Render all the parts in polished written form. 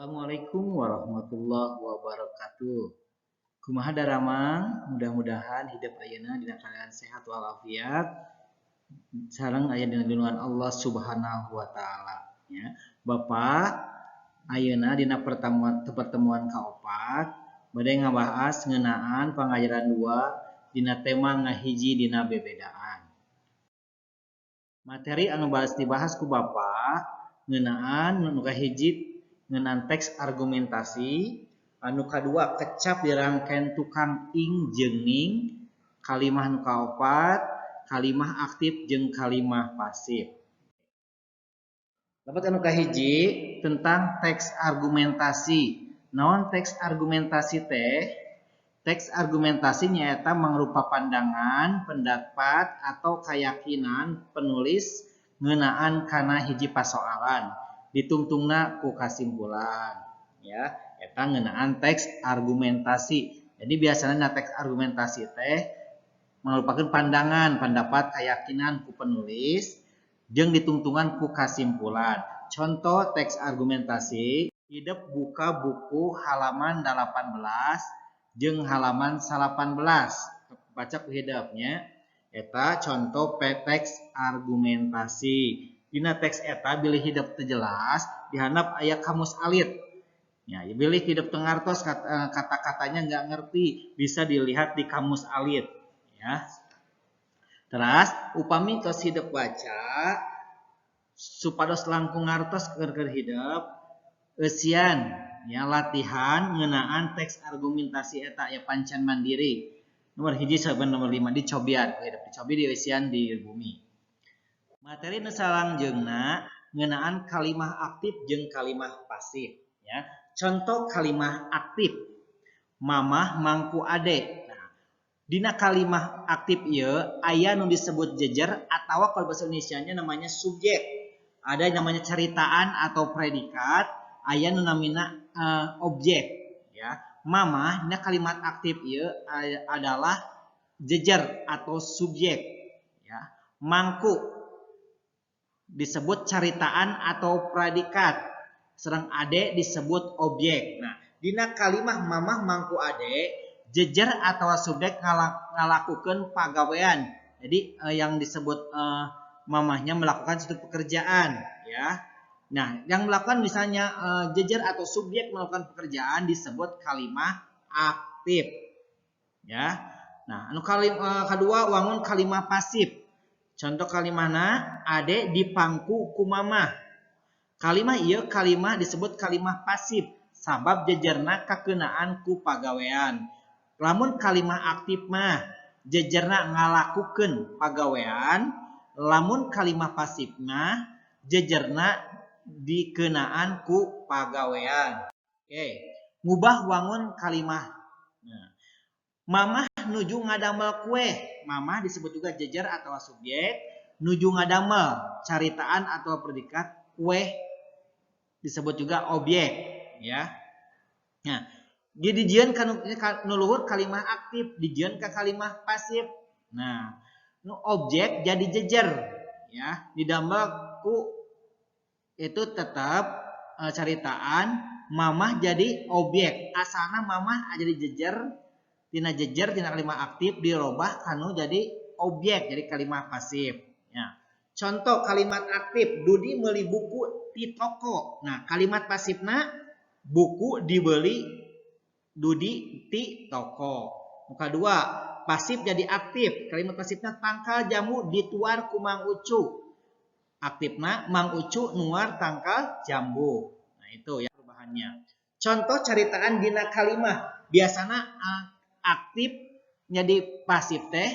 Assalamualaikum warahmatullahi wabarakatuh. Kumaha daramang, mudah-mudahan hidup ayeuna dina keadaan sehat walafiat sareng aya dina lindungan Allah Subhanahu wa taala ya. Bapak, ayeuna dina pertemuan kaopat bade ngabahas ngeunaan pangajaran 2 dina tema ngahiji dina bebedaan. Materi anu balas dibahas ku Bapak ngeunaan nu kahiji ngeunaan teks argumentasi, anu kadua kecap dirangkeun tukang ing jeung ning, kalimah nu kaopat kalimah aktif jeung kalimah pasif. Dapat anu kahiji tentang teks argumentasi. Naon teks argumentasi teh? Teks argumentasi nyaeta mangrupa pandangan, pendapat, atau keyakinan penulis ngeunaan kana hiji pasoalan ditungtungna ku kasimpulan ya, eta ngeunaan teks argumentasi. Jadi biasanya teks argumentasi teh merupakan pandangan, pendapat, keyakinan ku penulis jeung ditungtungan ku kasimpulan. Contoh teks argumentasi, hideuk buka buku halaman 18 jeung halaman 18. Baca ku hideupnya. Eta contoh teks argumentasi. Dina teks eta bilih hidup teu jelas, dihandap aya kamus alit. Ya, bilih hidup teu ngartos kata-katanya enggak ngerti, bisa dilihat di kamus alit ya. Terus upami tos hidup baca supados langkung ngartos keur hidup eusian ya latihan ngeunaan teks argumentasi eta ya pancan mandiri. Nomor 1 sampai nomor 5 dicobian hidup dicobi di eusian di bumi. Materi nu salangjengna ngeunaan kalimah aktif jeung kalimah pasif ya. Contoh kalimah aktif. Mamah mangku ade. Nah, dina kalimah aktif ieu aya nu disebut jejer atawa kalau bahasa Indonesianya namanya subjek. Ada yang namanya ceritaan atau predikat, aya nu namina objek ya. Mamah dina kalimat aktif ieu adalah jejer atau subjek ya. Mangku disebut caritaan atau predikat, sedang ade disebut objek. Nah, dina kalimah mamah mangku ade, jejer atau subjek ngalakukeun pagawean. Jadi yang disebut mamahnya melakukan suatu pekerjaan ya. Nah, yang melakukan misalnya jejer atau subjek melakukan pekerjaan disebut kalimah aktif ya. Nah, anu kadua wangun kalimah pasif. Contoh kalimahna ade dipangku ku mamah. Kalimah ieu kalimah disebut kalimah pasif sabab jejerna kakeunaan ku pagawean. Lamun kalimah aktif mah jejerna ngalakukeun pagawean, lamun kalimah pasif mah jejerna dikeunaan ku pagawean. Oke, ngubah wangun kalimah. Nah, mamah nuju ngadamel kue. Mamah disebut juga jejer atau subjek. Nuju ngadamel caritaan atau predikat. Kue disebut juga objek ya. Nah, dia dijieun ka nu luhur kalimah aktif, dijieun ka kalimah pasif. Nah, nu objek jadi jejer ya. Didamel ku itu tetap caritaan, mamah jadi objek. Asalna mamah jadi jejer, tina kalimah aktif dirobah kanu jadi objek, jadi kalimah pasif ya. Contoh kalimat aktif, Dudi meuli buku di toko. Nah, kalimat pasifna buku dibeli Dudi di toko. Muka 2, pasif jadi aktif. Kalimat pasifna tangkal jamu dituar ku Mang Ucu. Aktifna Mang Ucu nuar tangkal jambu. Nah, itu ya perubahannya. Contoh caritaan dina kalimah, biasana aktif jadi pasif teh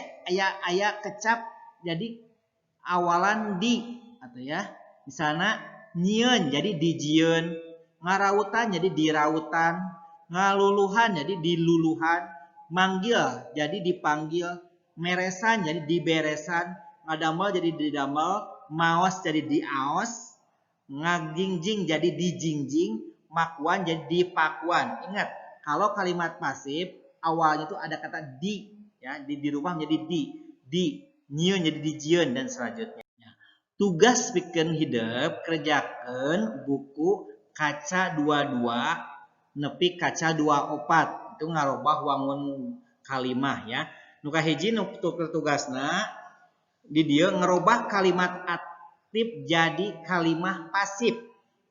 aya kecap jadi awalan di atau ya. Misalnya nyieun jadi dijieun, ngarautan jadi dirautan, ngaluluhan jadi diluluhan, manggil jadi dipanggil, meresan jadi diberesan, ngadamel jadi didamel, maos jadi diaos, ngagingjing jadi dijingjing, makuan jadi dipakuan. Ingat, kalau kalimat pasif awalnya itu ada kata di ya, di rumah menjadi di nyieun jadi dijieun dan selanjutnya. Tugas pikeun hidup kerjakeun buku kaca 22 nepi kaca 24 itu ngarobah wangun kalimah ya. Nu kahiji nu tugasna di dieu ngerobah kalimat aktif jadi kalimat pasif.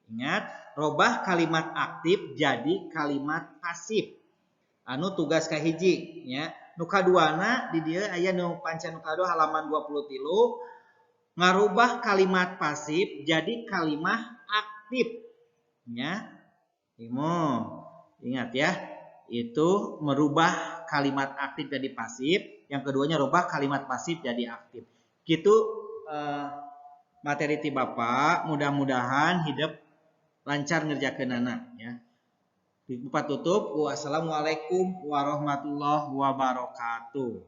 Ingat, robah kalimat aktif jadi kalimat pasif. Anu tugas kahiji ya. Nu kaduana di dieu aya nu panca nu kadua halaman 23 ngarubah kalimat pasif jadi kalimat aktif. Ya. Ingat ya. Itu merubah kalimat aktif jadi pasif, yang keduanya rubah kalimat pasif jadi aktif. Gitu materi ti Bapak, mudah-mudahan hidup lancar ngerjakeunana ya. Lupa tutup. Wassalamualaikum warahmatullahi wabarakatuh.